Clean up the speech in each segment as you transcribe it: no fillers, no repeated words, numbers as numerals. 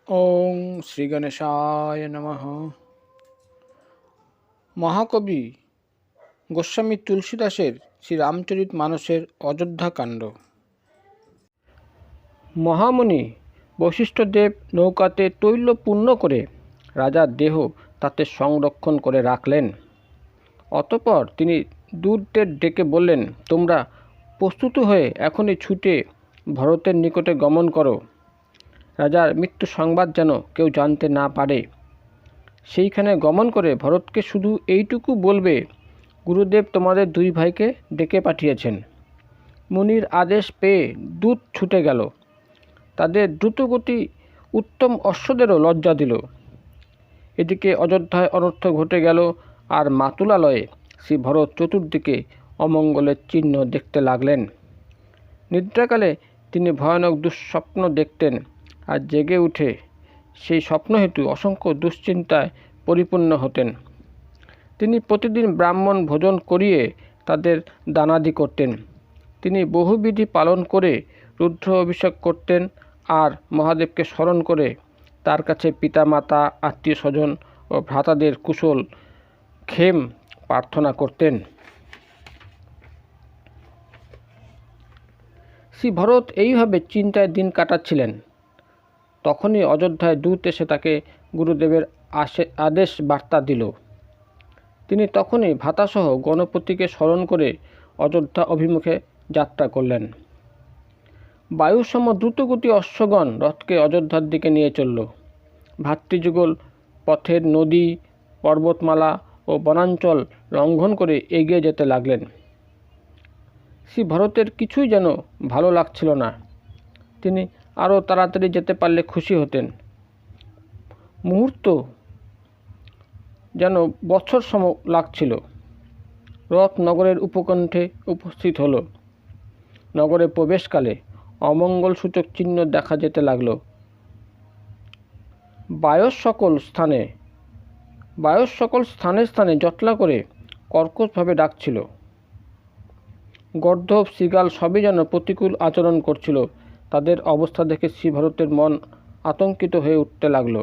ওং শ্রী গণেশায় নমঃ। মহাকবি গোস্বামী তুলসীদাসের শ্রীরামচরিতমানসের অযোধ্যাকাণ্ড। মহামুনি বশিষ্ঠদেব নৌকাতে তৈল পূর্ণ করে রাজার দেহ তাতে সংরক্ষণ করে রাখলেন। অতঃপর তিনি দূতদের ডেকে বললেন, তোমরা প্রস্তুত হয়ে এখনই ছুটে ভরতের নিকটে গমন করো। রাজার মৃত্যু সংবাদ যেন কেউ জানতে না পারে। সেইখানে গমন করে ভরতকে শুধু এইটুকু বলবে, গুরুদেব তোমাদের দুই ভাইকে ডেকে পাঠিয়েছেন। মুনির আদেশ পেয়ে দূত ছুটে গেল। তাদের দ্রুতগতি উত্তম অশ্বদেরও লজ্জা দিল। এদিকে অযোধ্যায় অনর্থ ঘটে গেল, আর মাতুলালয়ে শ্রী ভরত চতুর্দিকে অমঙ্গলের চিহ্ন দেখতে লাগলেন। নিদ্রাকালে তিনি ভয়ানক দুঃস্বপ্ন দেখতেন, আর জেগে উঠে সেই স্বপ্ন হেতু অসংখ্য দুশ্চিন্তায় পরিপূর্ণ হতেন। তিনি প্রতিদিন ব্রাহ্মণ ভোজন করিয়ে তাদের দানাদি করতেন। তিনি বহুবিধি পালন করে রুদ্র অভিষেক করতেন, আর মহাদেবকে স্মরণ করে তার কাছে পিতামাতা, আত্মীয় স্বজন ও ভ্রাতাদের কুশল ক্ষেম প্রার্থনা করতেন। শ্রী ভরত এইভাবে চিন্তায় দিন কাটাচ্ছিলেন। তখনই অযোধ্যায় দূত এসে তাকে গুরুদেবের আদেশ বার্তা দিল। তিনি তখনই ভ্রাতাসহ গণপতিকে স্মরণ করে অযোধ্যা অভিমুখে যাত্রা করলেন। বায়ুসম দ্রুতগতি অশ্বগণ রথকে অযোধ্যার দিকে নিয়ে চলল। ভাতৃযুগল পথের নদী, পর্বতমালা ও বনাঞ্চল লঙ্ঘন করে এগিয়ে যেতে লাগলেন। শ্রী ভরতের কিছুই যেন ভালো লাগছিল না। তিনি আরও তাড়াতাড়ি যেতে পারলে খুশি হতেন। মুহূর্ত যেন বছর সম লাগছিল। রথ নগরের উপকণ্ঠে উপস্থিত হলো। নগরে প্রবেশকালে অমঙ্গলসূচক চিহ্ন দেখা যেতে লাগল। বায়স সকল স্থানে স্থানে জটলা করে কর্কশভাবে ডাকছিল। গর্দভ, শৃগাল সবই যেন প্রতিকূল আচরণ করছিল। তাদের অবস্থা দেখে শ্রী ভরতের মন আতঙ্কিত হয়ে উঠতে লাগল।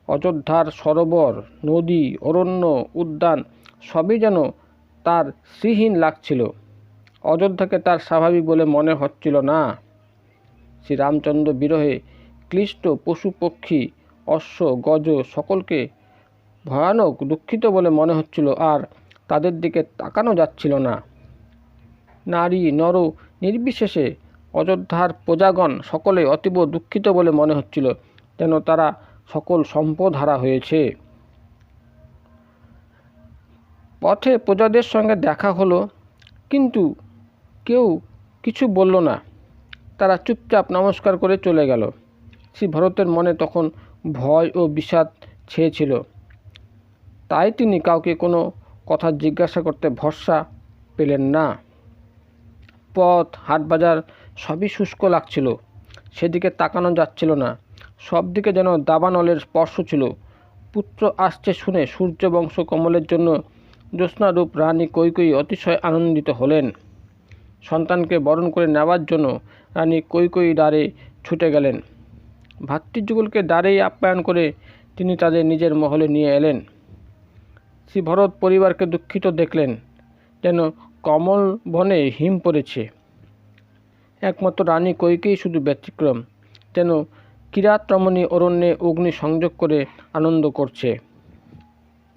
অযোধ্যার সরোবর, নদী, অরণ্য, উদ্যান সবই যেন তার শ্রীহীন লাগছিল। অযোধ্যাকে তার স্বাভাবিক বলে মনে হচ্ছিল না। শ্রীরামচন্দ্র বিরহে ক্লিষ্ট পশু পক্ষী, অশ্ব, গজ সকলকে ভয়ানক দুঃখিত বলে মনে হচ্ছিল, আর তাদের দিকে তাকানো যাচ্ছিল না। নারী নর নির্বিশেষে অযোধ্যার প্রজাগণ সকলে অতীব দুঃখিত বলে মনে হচ্ছিল, যেন তারা সকল সম্পদ হারা হয়েছে। পথে প্রজাদের সঙ্গে দেখা হলো, কিন্তু কেউ কিছু বলল না। তারা চুপচাপ নমস্কার করে চলে গেল। শ্রী ভরতের মনে তখন ভয় ও বিষাদ ছেয়েছিল। তাই তিনি কাউকে কোনো কথা জিজ্ঞাসা করতে ভরসা পেলেন না। পথ, হাটবাজার সবই শুষ্ক লাগছিল। সেদিকে তাকানো যাচ্ছিল না। সব দিকে যেন দাবানলের স্পর্শ ছিল। পুত্র আসছে শুনে সূর্যবংশ কমলের জন্য জ্যোৎস্নারূপ রানী কৈকেয়ী অতিশয় আনন্দিত হলেন। সন্তানকে বরণ করে নেওয়ার জন্য রানী কৈকেয়ী দ্বারে ছুটে গেলেন। ভাতৃযুগলকে দ্বারেই আপ্যায়ন করে তিনি তাদের নিজের মহলে নিয়ে এলেন। শ্রী ভরত পরিবারকে দুঃখিত দেখলেন, যেন কমল বনে হিম পড়েছে। একমাত্র রানী কৈকেয়ী শুধু ব্যতিক্রম, যেন কিরাতরমণী অরণ্যে অগ্নি সংযোগ করে আনন্দ করছে।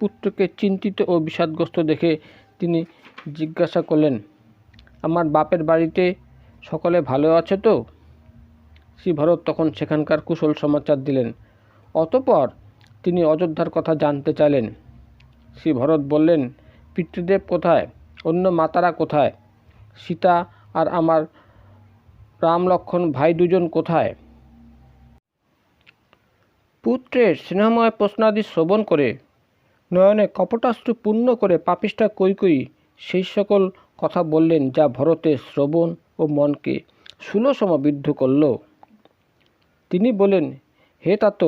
পুত্রকে চিন্তিত ও বিষাদগ্রস্ত দেখে তিনি জিজ্ঞাসা করলেন, আমার বাপের বাড়িতে সকলে ভালো আছে তো? শ্রী ভরত তখন সেখানকার কুশল সমাচার দিলেন। অতঃপর তিনি অযোধ্যার কথা জানতে চাইলেন। শ্রী ভরত বললেন, পিতৃদেব কোথায়? অন্য মাতারা কোথায়? সীতা আর আমার রাম লক্ষ্মণ ভাই দুজন কোথায়? পুত্রের স্নেহময় প্রশ্নাদি শ্রবণ করে নয়নে কপটাশ্রু পূর্ণ করে পাপিষ্ঠা কৈকেয়ী সেই সকল কথা বললেন, যা ভরতের শ্রবণ ও মনকে শূলসম বিদ্ধ করল। তিনি বলেন, হে তাত,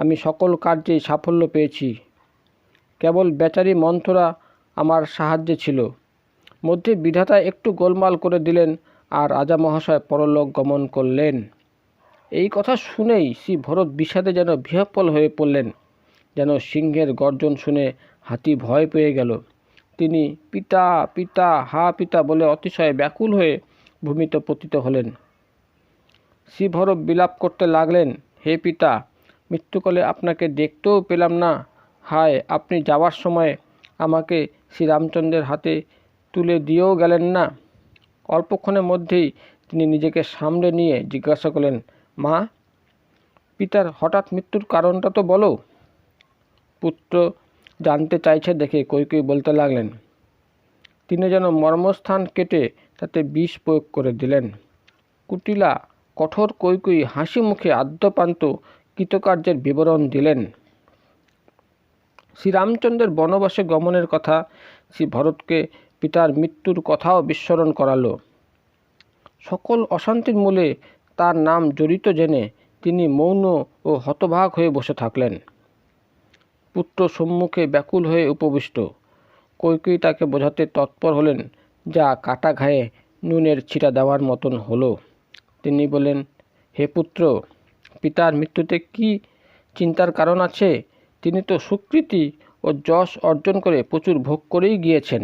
আমি সকল কার্যেই সাফল্য পেয়েছি। কেবল বেচারি মন্থরা আমার সাহায্যে ছিল। মধ্যে বিধাতা একটু গোলমাল করে দিলেন, আর রাজা মহাশয় পরলোক গমন করলেন। এই কথা শুনেই শ্রী ভরত বিষাদে যেন বিহ্বল হয়ে পড়লেন। যেন সিংহের গর্জন শুনে হাতি ভয় পেয়ে গেল। তিনি পিতা পিতা হা পিতা বলে অতিশয় ব্যাকুল হয়ে ভূমিতে পতিত হলেন। শ্রী ভরত বিলাপ করতে লাগলেন, হে পিতা, মৃত্যুকালে আপনাকে দেখতেও পেলাম না। হায়, আপনি যাওয়ার সময় আমাকে শ্রীরামচন্দ্রের হাতে তুলে দিয়েও গেলেন না। অল্পক্ষণের মধ্যেই তিনি নিজেকে সামলে নিয়ে জিজ্ঞাসা করলেন, মা, পিতার হঠাৎ মৃত্যুর কারণটা তো বলো। পুত্র জানতে চাইছে দেখে কৈকেয়ী বলতে লাগলেন, তিনি যেন মর্মস্থান কেটে তাতে বিষ প্রয়োগ করে দিলেন। কুটিলা কঠোর কৈকেয়ী হাসি মুখে আদ্যপান্ত কৃতকার্যের বিবরণ দিলেন। শ্রীরামচন্দ্রের বনবাসে গমনের কথা শ্রী ভরতকে পিতার মৃত্যুর কথাও বিস্মরণ করালো। সকল অশান্তির মূলে তার নাম জড়িত জেনে তিনি মৌন ও হতবাক হয়ে বসে থাকলেন। পুত্র সম্মুখে ব্যাকুল হয়ে উপবিষ্ট। কৈকেয়ী তাকে বোঝাতে তৎপর হলেন, যা কাটা ঘায়ে নুনের ছিটা দেওয়ার মতন হলো। তিনি বলেন, হে পুত্র, পিতার মৃত্যুতে কি চিন্তার কারণ আছে? তিনি তো সুকৃতি ও যশ অর্জন করে প্রচুর ভোগ করেই গিয়েছেন।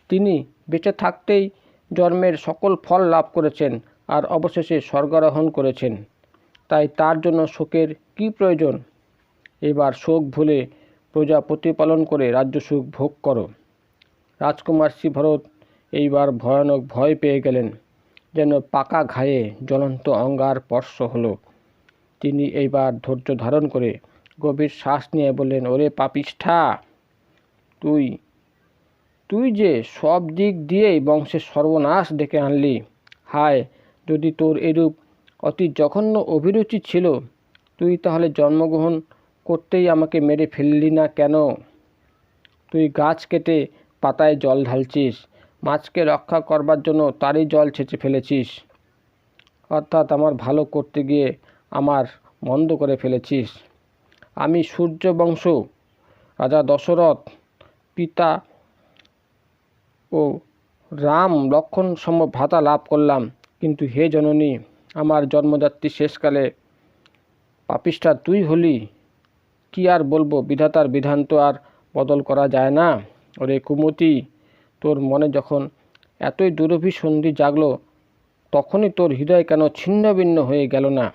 তিনি বেঁচে থাকতেই জন্মের সকল ফল লাভ করেছেন আর অবশেষে স্বর্গারোহণ করেছেন। তাই তার জন্য শোকের কি প্রয়োজন? এবার শোক ভুলে প্রজা প্রতিপালন করে রাজ্যসুখ ভোগ করো। রাজকুমার শ্রী ভরত এইবার ভয়ানক ভয় পেয়ে গেলেন। যেন পাকা ঘায়ে জ্বলন্ত অঙ্গার স্পর্শ হলো। তিনি এইবার ধৈর্য ধারণ করে গভীর শ্বাস নিয়ে বললেন, ওরে পাপিষ্ঠা, তুই যে সব দিক দিয়েই বংশের সর্বনাশ ডেকে আনলি। হায়, যদি তোর এরূপ অতি জঘন্য অভিরুচি ছিল, তুই তাহলে জন্মগ্রহণ করতেই আমাকে মেরে ফেললি না কেন? তুই গাছ কেটে পাতায় জল ঢালছিস, মাছকে রক্ষা করবার জন্য তারই জল ছেঁচে ফেলেছিস। অর্থাৎ আমার ভালো করতে গিয়ে আমার মন্দ করে ফেলেছিস। আমি সূর্যবংশ রাজা দশরথ পিতা ও রাম লক্ষ্মণ সম ভ্রাতা লাভ করলাম, কিন্তু হে জননী, আমার জন্মযাত্রী শেষকালে পাপিষ্ঠা তুই হলি। কি আর বলবো, বিধাতার বিধান তো আর বদল করা যায় না। ওরে কুমতি, তোর মনে যখন এতই দুরভিসন্ধি জাগলো, তখনই তোর হৃদয় কেন ছিন্ন ভিন্ন হয়ে গেল না?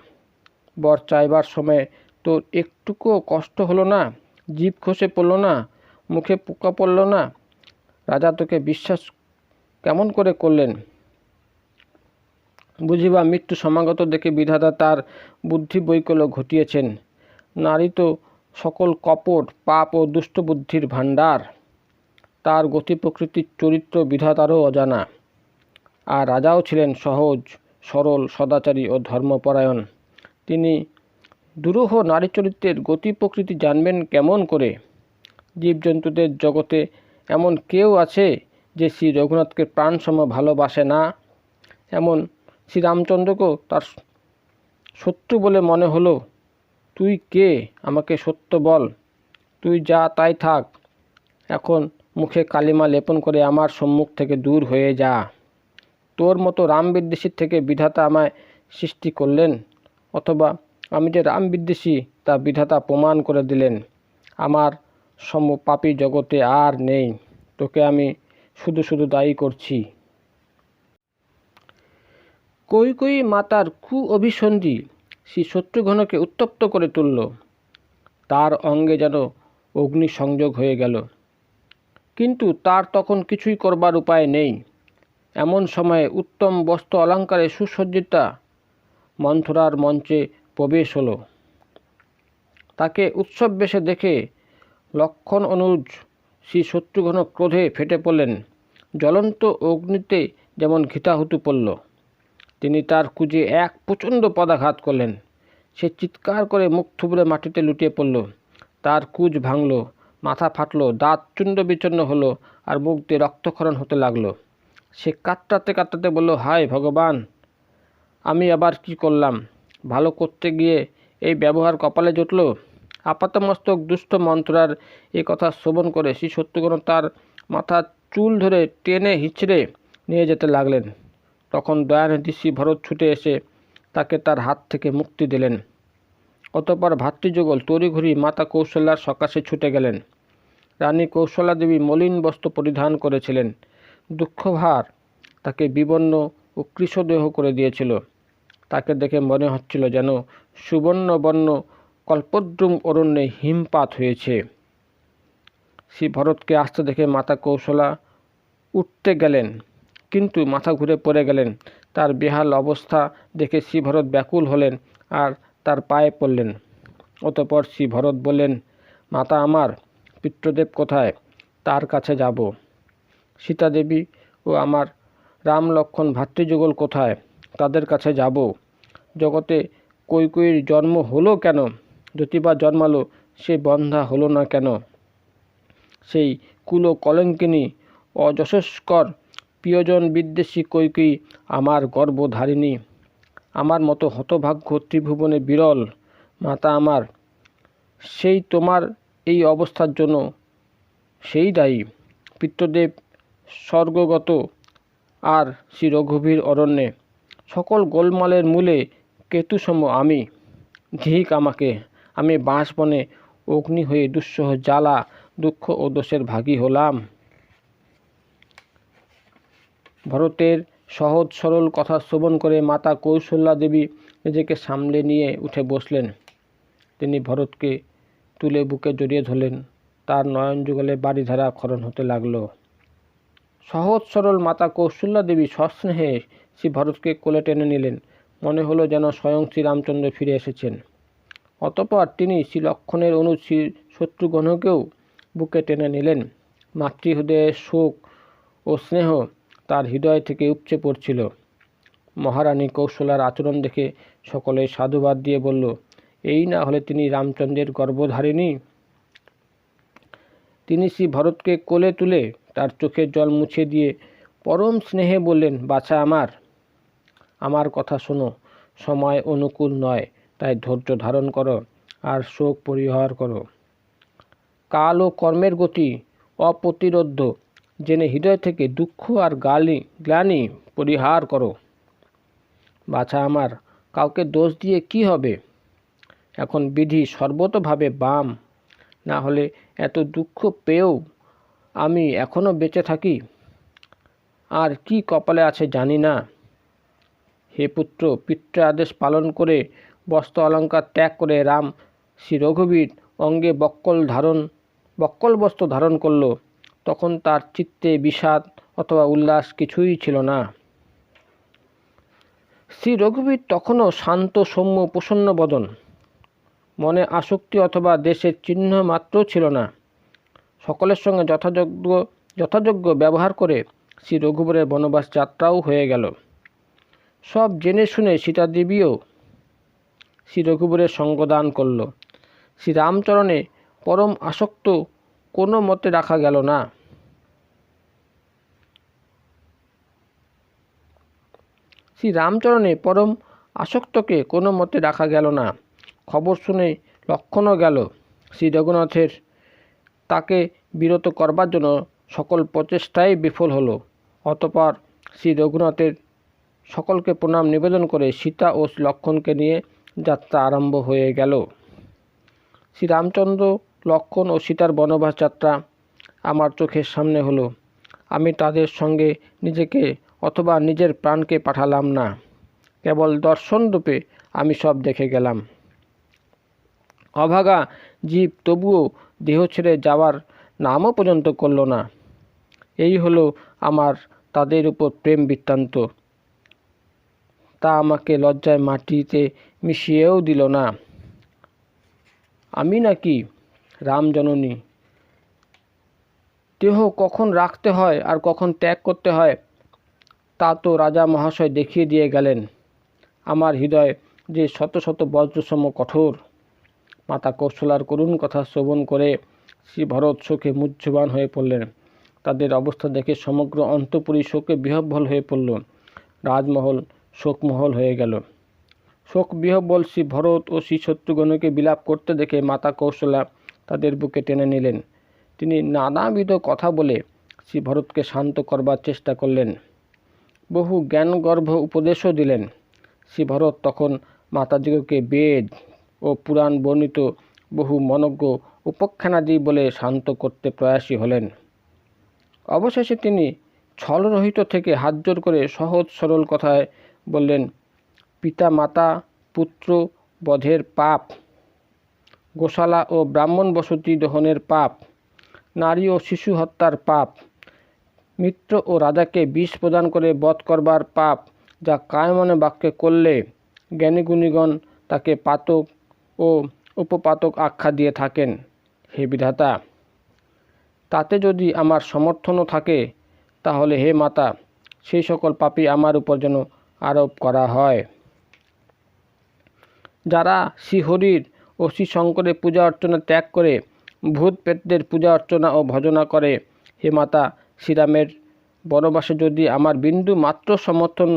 বর চাইবার সময় তোর একটুকুও কষ্ট হলো না? জিভ খসে পড়লো না? মুখে পোকা পড়ল না? রাজা তোকে বিশ্বাস কেমন করে করলেন? বুঝিবা মৃত্যু সমাগত দেখে বিধাতা তার বুদ্ধি বৈকল্য ঘটিয়েছেন। নারী তো সকল কপট পাপ ও দুষ্ট বুদ্ধির ভাণ্ডার। তার গতি প্রকৃতির চরিত্র বিধাতারও অজানা। আর রাজাও ছিলেন সহজ সরল সদাচারী ও ধর্মপরায়ণ। তিনি দুরূহ নারী চরিত্রের গতি প্রকৃতি জানবেন কেমন করে? জীবজন্তুদের জগতে এমন কেউ আছে যে শ্রী রঘুনাথকে প্রাণসম ভালোবাসে না? এমন শ্রীরামচন্দ্রকেও তার শত্রু বলে মনে হলো। তুই কে? আমাকে সত্য বল। তুই যা তাই থাক। এখন মুখে কালিমা লেপন করে আমার সম্মুখ থেকে দূর হয়ে যা। তোর মতো রামবিদ্বেষীর থেকে বিধাতা আমায় সৃষ্টি করলেন, অথবা আমি যে রামবিদ্বেষী তা বিধাতা প্রমাণ করে দিলেন। আমার সম পাপী জগতে আর নেই। তোকে আমি শুধু শুধু দায়ী করছি। কৈকেয়ী মাতার কু অভিসন্ধি শ্রী শত্রুঘ্নকে উত্তপ্ত করে তুলল। তার অঙ্গে যেন অগ্নি সংযোগ হয়ে গেল। কিন্তু তার তখন কিছুই করবার উপায় নেই। এমন সময়ে উত্তম বস্ত্র অলঙ্কারে সুসজ্জিতা মন্থরার মঞ্চে প্রবেশ হলো। তাকে উৎসব বেশে দেখে লক্ষণ অনুজ শ্রী শত্রুঘ্ন ক্রোধে ফেটে পড়লেন। জ্বলন্ত অগ্নিতে যেমন ঘৃতাহুতি পড়ল। তিনি তার কুজে এক প্রচণ্ড পদাঘাত করলেন। সে চিৎকার করে মুখ থুবড়ে মাটিতে লুটিয়ে পড়ল। তার কুজ ভাঙল, মাথা ফাটল, দাঁত চূণ্ড বিচূর্ণ হলো আর মুখ দিয়ে রক্তক্ষরণ হতে লাগলো। সে কাতরাতে কাতরাতে বলল, হায় ভগবান, আমি আবার কি করলাম? ভালো করতে গিয়ে এই ব্যবহার কপালে জুটল। আপাতমস্তক দুষ্ট মন্ত্রার এ কথা শ্রবণ করে শ্রী শত্রুঘ্ন তার মাথার চুল ধরে টেনে হিঁচড়ে নিয়ে যেতে লাগলেন। তখন দয়ানিধি শ্রী ভরত ছুটে এসে তাকে তার হাত থেকে মুক্তি দিলেন। অতঃপর ভাতৃযুগল তড়িঘড়ি মাতা কৌশল্যার সকাশে ছুটে গেলেন। রানী কৌশল্যা দেবী মলিন বস্ত্র পরিধান করেছিলেন। দুঃখভার তাকে বিবর্ণ ও কৃশদেহ করে দিয়েছিল। তাকে দেখে মনে হচ্ছিল যেন সুবর্ণবর্ণ কল্পদ্রুম অরণ্যে হিমপাত হয়েছে। শ্রী ভরতকে আসতে দেখে মাতা কৌশলা উঠতে গেলেন, কিন্তু মাথা ঘুরে পড়ে গেলেন। তার বেহাল অবস্থা দেখে শ্রী ভরত ব্যাকুল হলেন আর তার পায়ে পড়লেন। অতঃপর শ্রী ভরত বললেন, মাতা আমার, পিতৃদেব কোথায়? তার কাছে যাব। সীতা দেবী ও আমার রাম লক্ষ্মণ ভাতৃযুগল কোথায়? তাদের কাছে যাব। জগতে কৈকেয়ীর জন্ম হলো কেন? যদি বা জন্মালো, সে বন্ধা হলো না কেন? সেই কুল কলঙ্কিনী অযশস্কর প্রিয়জন বিদ্বেষী কৈকেয়ী আমার গর্ভধারিণী। আমার মতো হতভাগ্য ত্রিভুবনে বিরল। মাতা আমার, সেই তোমার এই অবস্থার জন্য সেই দায়ী। পিতৃদেব স্বর্গগত আর শ্রী রঘুবীর অরণ্যে। সকল গোলমালের মূলে কেতুসম আমি। ধিক আমাকে! আমি বাঁশবনে অগ্নি হয়ে দুঃসহ জ্বালা দুঃখ ও দোষের ভাগী হলাম। ভরতের সহজ সরল কথা শ্রবণ করে মাতা কৌশল্যা দেবী নিজেকে সামলে নিয়ে উঠে বসলেন। তিনি ভরতকে তুলে বুকে জড়িয়ে ধরলেন। তার নয়ন যুগলে বাড়িধারা খরণ হতে লাগলো। সহজ সরল মাতা কৌশল্যা দেবী সস্নেহে শ্রী ভরতকে কোলে টেনে নিলেন। মনে হলো যেন স্বয়ং শ্রীরামচন্দ্র ফিরে এসেছেন। অতঃপর তিনি শ্রী লক্ষ্মণের অনুজ শ্রী শত্রুঘ্নকেও বুকে টেনে নিলেন। মাতৃহৃদয়ের শোক ও স্নেহ তার হৃদয় থেকে উপচে পড়ছিল। মহারানী কৌশলার আচরণ দেখে সকলে সাধুবাদ দিয়ে বলল, এই না হলে তিনি রামচন্দ্রের গর্ভধারিণী। তিনি শ্রী ভরতকে কোলে তুলে তার চোখের জল মুছে দিয়ে পরম স্নেহে বললেন, বাছা আমার, আমার কথা শোনো। সময় অনুকূল নয়, তাই ধৈর্য ধারণ করো আর শোক পরিহার করো। কাল ও কর্মের গতি অপ্রতিরোধ্য জেনে হৃদয় থেকে দুঃখ আর গ্লানি পরিহার করো। বাছা আমার, কাউকে দোষ দিয়ে কি হবে? এখন বিধি সর্বতভাবে বাম। না হলে এত দুঃখ পেয়েও আমি এখনও বেঁচে থাকি। আর কি কপালে আছে জানি না। হে পুত্র, পিতৃ আদেশ পালন করে বস্ত্র অলঙ্কার ত্যাগ করে রাম শ্রী রঘুবীর অঙ্গে বক্কল বস্ত্র ধারণ করল। তখন তার চিত্তে বিষাদ অথবা উল্লাস কিছুই ছিল না। শ্রী রঘুবীর তখনও শান্ত সৌম্য প্রসন্ন বদন। মনে আসক্তি অথবা দেশের চিহ্ন মাত্র ছিল না। সকলের সঙ্গে যথাযোগ্য ব্যবহার করে শ্রী রঘুবরের বনবাস যাত্রাও হয়ে গেল। সব জেনে শুনে সীতা দেবীও শ্রী রঘুবরের সঙ্গদান করল। শ্রীরামচরণে পরম আসক্ত কোনো মতে রাখা গেল না। শ্রীরামচরণে পরম আসক্তকে কোনো মতে রাখা গেল না। খবর শুনে লক্ষ্মণও গেল। শ্রী রঘুনাথের তাকে বিরত করবার জন্য সকল প্রচেষ্টাই বিফল হলো। অতঃপর শ্রী রঘুনাথের সকলকে প্রণাম নিবেদন করে সীতা ও লক্ষ্মণকে নিয়ে যাত্রা আরম্ভ হয়ে গেল। শ্রীরামচন্দ্র, লক্ষ্মণ ও সীতার বনবাস যাত্রা আমার চোখের সামনে হলো। আমি তাদের সঙ্গে নিজেকে অথবা নিজের প্রাণকে পাঠালাম না। কেবল দর্শনরূপে আমি সব দেখে গেলাম। অভাগা জীব তবুও দেহ ছেড়ে যাওয়ার নামও পর্যন্ত করল না। এই হলো আমার তাদের উপর প্রেম বৃত্তান্ত। তা আমাকে লজ্জায় মাটিতে মিশিয়েও দিল না। আমি নাকি রামজননী? দেহ কখন রাখতে হয় আর কখন ত্যাগ করতে হয় তা তো রাজা মহাশয় দেখিয়ে দিয়ে গেলেন। আমার হৃদয় যে শত শত বজ্রসম কঠোর। মাতা কৌশলার করুণ কথা শ্রবণ করে শ্রী ভরত শোকে মুহ্যমান হয়ে পড়লেন। তাদের অবস্থা দেখে সমগ্র অন্তঃপুরী শোকে বিহ্বল হয়ে পড়ল। রাজমহল শোকমহল হয়ে গেল। শোক বিহ্বল শ্রী ভরত ও শ্রী শত্রুঘ্নকে বিলাপ করতে দেখে মাতা কৌশলা তাদের বুকে টেনে নিলেন। তিনি নানাবিধ কথা বলে শ্রী ভরতকে শান্ত করবার চেষ্টা করলেন। বহু জ্ঞানগর্ভ উপদেশও দিলেন। শ্রী ভরত তখন মাতাদিগকে বেদ ও পুরাণ বর্ণিত বহু মনজ্ঞ উপাখ্যানাদি বলে শান্ত করতে প্রয়াসী হলেন। অবশেষে তিনি ছলরহিত থেকে হাতজোড় করে সহজ সরল কথায় বললেন, পিতা মাতা পুত্র বধের পাপ, গোশালা ও ব্রাহ্মণ বসতি দহনের পাপ, নারী ও শিশু হত্যার পাপ, মিত্র ও রাজাকে বিষ প্রদান করে বধ করবার পাপ, যা কায়মনে বাক্যে করলে জ্ঞানীগুণীগণ তাকে পাতক ও উপপাতক আখ্যা দিয়ে থাকেন। হে বিধাতা, তাতে যদি আমার সমর্থনও থাকে, তাহলে হে মাতা, সেই সকল পাপই আমার উপর যেন আরোপ করা হয়। যারা শ্রীহরির ও শ্রী শঙ্করের পূজা অর্চনা ত্যাগ করে ভূত প্রেতদের পূজা অর্চনা ও ভজনা করে, হে মাতা, শ্রীরামের বনবাসে যদি আমার বিন্দু মাত্র সমর্থন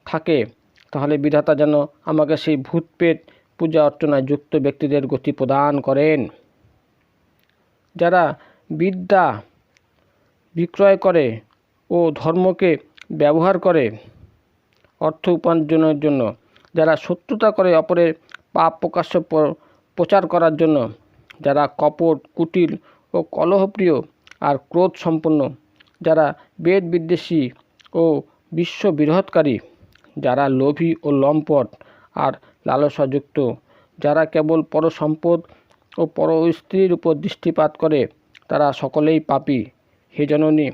থাকে, তাহলে বিধাতা যেন আমাকে সেই ভূত প্রেত পূজা অর্চনায় যুক্ত ব্যক্তিদের গতি প্রদান করেন। যারা বিদ্যা বিক্রয় করে ও ধর্মকে ব্যবহার করে অর্থ উপার্জনের জন্য, যারা শত্রুতা করে অপরের পাপ প্রকাশ্য প্রচার করার জন্য, যারা কপট কুটিল ও কলহপ্রিয় আর ক্রোধ সম্পন্ন, যারা বেদ বিদ্বেষী ও বিশ্ব বিরোধকারী, যারা লোভী ও লম্পট আর লালসাযুক্ত, যারা কেবল পরসম্পদ ও পর স্ত্রীর উপর দৃষ্টিপাত করে, তারা সকলেই পাপী। হে জননী,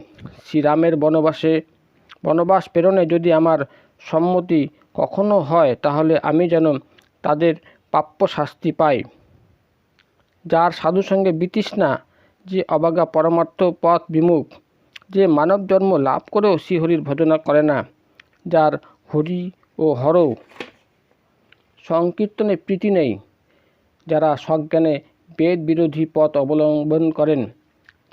শ্রীরামের বনবাস প্রেরণে যদি আমার সম্মতি কখনো হয়, তাহলে আমি যেন তাদের প্রাপ্য শাস্তি পাই। যার সাধু সঙ্গে বিতৃষ্ণা, যে অবাগা পরমার্থ পথ বিমুখ, যে মানব জন্ম লাভ করেও শ্রীহরির ভজনা করে না, যার হরি ও হর সংকীর্তনে প্রীতি নেই, যারা সজ্ঞানে বেদ বিরোধী পথ অবলম্বন করেন,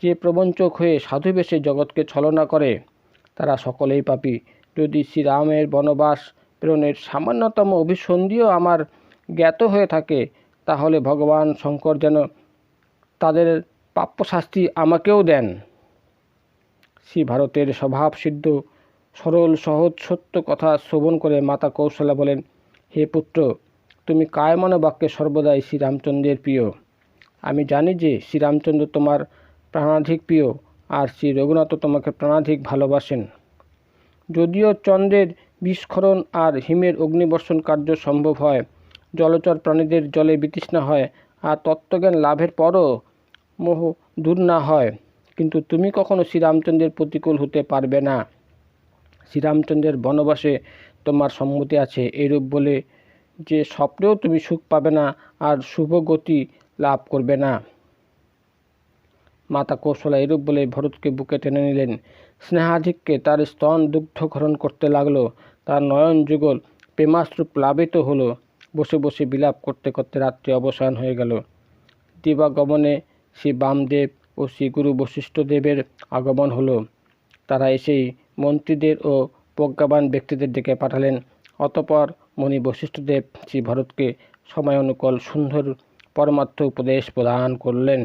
যে প্রবঞ্চক হয়ে সাধুবেশে জগৎকে ছলনা করে, তারা সকলেই পাপী। যদি শ্রীরামের বনবাস প্রেরণের সামান্যতম অভিসন্ধিও আমার জ্ঞাত হয়ে থাকে, তাহলে ভগবান শঙ্কর যেন তাদের প্রাপ্য শাস্তি আমাকেও দেন। শ্রী ভারতের স্বভাবসিদ্ধ সরল সহজ সত্য কথা শ্রবণ করে মাতা কৌশলা বলেন, হে পুত্র, তুমি কায়মনে বাক্যে সর্বদাই শ্রীরামচন্দ্রের প্রিয়। আমি জানি যে শ্রীরামচন্দ্র তোমার প্রাণাধিক প্রিয়, আর শ্রী রঘুনাথ তোমাকে প্রাণাধিক ভালোবাসেন। যদিও চন্দ্রের বিস্ফোরণ আর হিমের অগ্নিবর্ষণ কার্য সম্ভব হয়, জলচর প্রাণীদের জলে বিতৃষ্ণা হয়, আর তত্ত্বজ্ঞান লাভের পরও মোহ দূর না হয়, কিন্তু তুমি কখনো শ্রীরামচন্দ্রের প্রতিকূল হতে পারবে না। শ্রীরামচন্দ্রের বনবাসে তোমার সম্মতি আছে, এরূপ বলে যে স্বপ্নেও তুমি সুখ পাবে না আর শুভ গতি লাভ করবে না। মাতা কৌশলা এরূপ বলে ভরতকে বুকে টেনে নিলেন। স্নেহাধিক্যে তার স্তন দুগ্ধক্ষরণ করতে লাগলো। তার নয়ন যুগল প্রেমাশ্রু প্লাবিত হলো। বসে বসে বিলাপ করতে করতে রাত্রি অবসান হয়ে গেল। দিবাগমনে শ্রী বামদেব ও শ্রী গুরু বশিষ্ঠদেবের আগমন হলো। তারা এসেই মন্ত্রীদের ও প্রজ্ঞাবান ব্যক্তিদের ডেকে পাঠালেন। অতঃপর মুনি বশিষ্ঠদেব শ্রী ভরতকে সময়ানুকূল সুন্দর পরমার্থ উপদেশ প্রদান করলেন।